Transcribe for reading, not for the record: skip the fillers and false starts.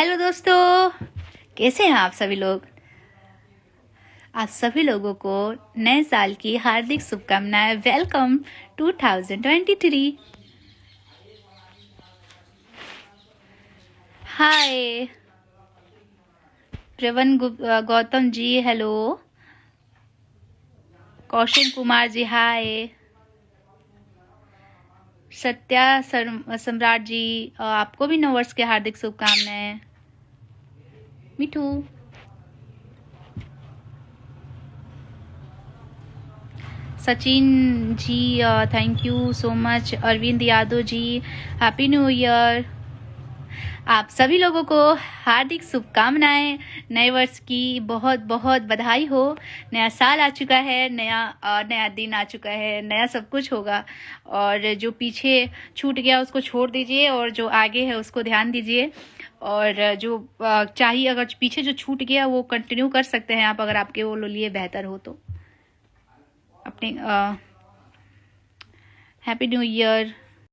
Hello दोस्तों, कैसे हैं आप सभी लोग। आप सभी लोगों को नए साल की हार्दिक शुभकामनाएं। Welcome 2023। Hi Gautam ji, hello. Kaushik Kumar ji, hi. Satya Samrat ji, आपको भी नववर्ष के हार्दिक शुभकामनाएं। Mithu, Sachin ji, thank you so much. Arvind Yadav ji, happy new year. आप सभी लोगों को हार्दिक शुभकामनाएं। नए वर्ष की बहुत बहुत बधाई हो। नया साल आ चुका है, नया दिन आ चुका है, नया सब कुछ होगा। और जो पीछे छूट गया उसको छोड़ दीजिए और जो आगे है उसको ध्यान दीजिए। और जो चाहिए, अगर पीछे जो छूट गया वो कंटिन्यू कर सकते हैं आप, अगर आपके वो लिए बेहतर हो तो। अपने हैप्पी न्यू ईयर।